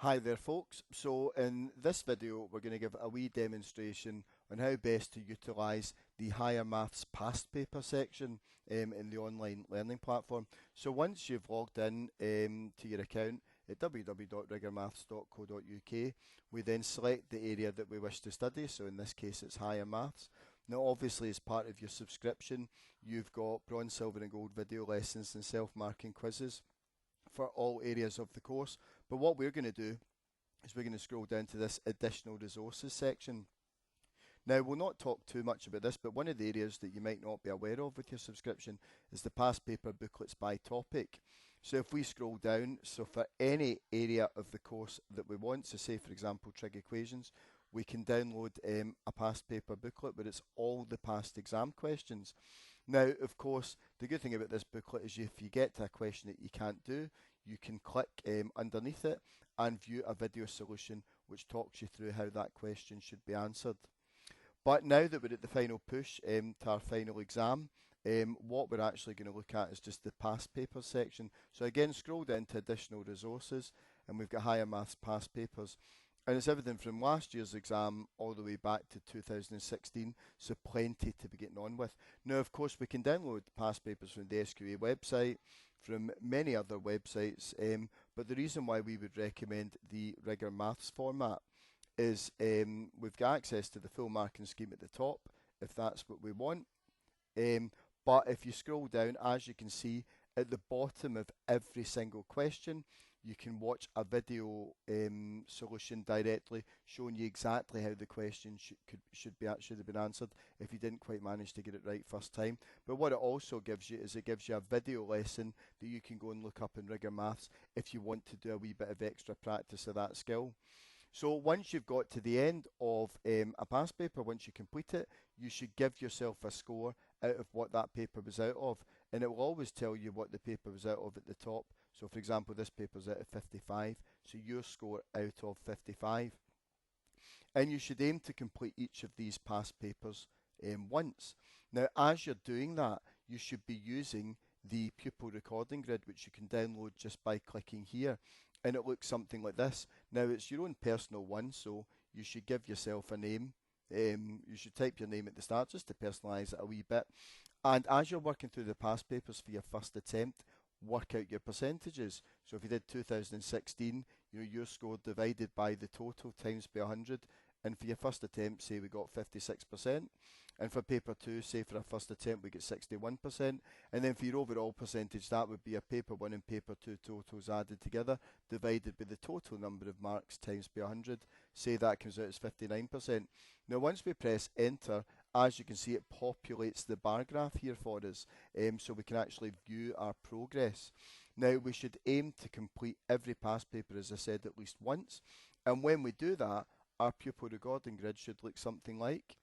Hi there folks, so in this video we're going to give a wee demonstration on how best to utilise the Higher Maths past paper section in the online learning platform. So once you've logged in to your account at www.rigormaths.co.uk, we then select the area that we wish to study, so in this case it's Higher Maths. Now obviously as part of your subscription you've got bronze, silver and gold video lessons and self-marking quizzes for all areas of the course. But what we're going to do is we're going to scroll down to this additional resources section. Now, we'll not talk too much about this, but one of the areas that you might not be aware of with your subscription is the past paper booklets by topic. So if we scroll down, so for any area of the course that we want, so say for example trig equations, we can download a past paper booklet where it's all the past exam questions. Now, of course, the good thing about this booklet is if you get to a question that you can't do, you can click underneath it and view a video solution which talks you through how that question should be answered. But now that we're at the final push to our final exam, what we're actually going to look at is just the past papers section. So again, scroll down to additional resources and we've got Higher Maths past papers. And it's everything from last year's exam all the way back to 2016, so plenty to be getting on with. Now, of course, we can download past papers from the SQA website, from many other websites, but the reason why we would recommend the Rigor Maths format is we've got access to the full marking scheme at the top, if that's what we want. But if you scroll down, as you can see, at the bottom of every single question, you can watch a video solution directly showing you exactly how the question should have been answered if you didn't quite manage to get it right first time. But what it also gives you is it gives you a video lesson that you can go and look up in Rigor Maths if you want to do a wee bit of extra practice of that skill. So once you've got to the end of a past paper, once you complete it, you should give yourself a score out of what that paper was out of. And it will always tell you what the paper was out of at the top. So for example, this paper's out of 55, so your score out of 55. And you should aim to complete each of these past papers once. Now, as you're doing that, you should be using the pupil recording grid, which you can download just by clicking here. And it looks something like this. Now, it's your own personal one, so you should give yourself a name. You should type your name at the start just to personalise it a wee bit. And as you're working through the past papers for your first attempt, work out your percentages. So if you did 2016, your score divided by the total times by 100. And for your first attempt, say we got 56%. And for paper 2, say for our first attempt, we get 61%. And then for your overall percentage, that would be a paper 1 and paper 2 totals added together, divided by the total number of marks times by 100. Say that comes out as 59%. Now, once we press enter, as you can see, it populates the bar graph here for us, so we can actually view our progress. Now, we should aim to complete every past paper, as I said, at least once. And when we do that, our pupil recording grid should look something like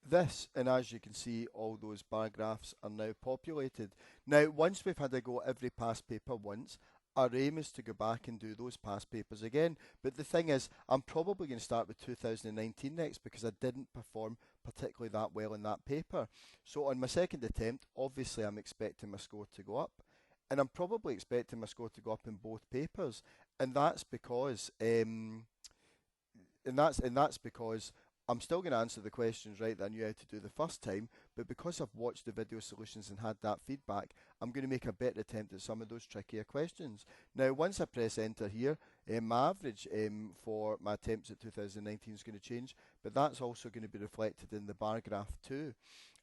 this. And as you can see, all those bar graphs are now populated. Now, once we've had a go at every past paper once, our aim is to go back and do those past papers again. But the thing is, I'm probably going to start with 2019 next because I didn't perform particularly that well in that paper. So on my second attempt, obviously I'm expecting my score to go up. And I'm probably expecting my score to go up in both papers. And that's because that's because I'm still going to answer the questions right that I knew how to do the first time, but because I've watched the video solutions and had that feedback, I'm going to make a better attempt at some of those trickier questions. Now, once I press enter here, my average for my attempts at 2019 is going to change, but that's also going to be reflected in the bar graph too.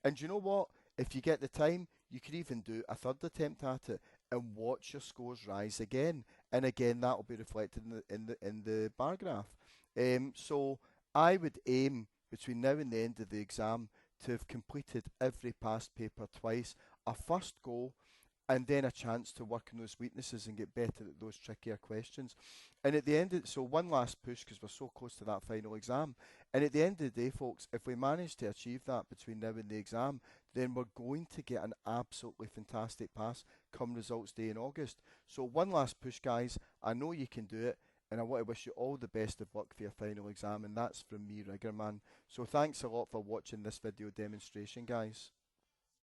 And you know what? If you get the time, you could even do a third attempt at it and watch your scores rise again, and again that will be reflected in the bar graph. So I would aim between now and the end of the exam to have completed every past paper twice, a first go, and then a chance to work on those weaknesses and get better at those trickier questions. And at the end of so one last push because we're so close to that final exam. And at the end of the day, folks, if we manage to achieve that between now and the exam, then we're going to get an absolutely fantastic pass come results day in August. So one last push, guys. I know you can do it. And I want to wish you all the best of luck for your final exam, and that's from me, Rigorman. So thanks a lot for watching this video demonstration, guys.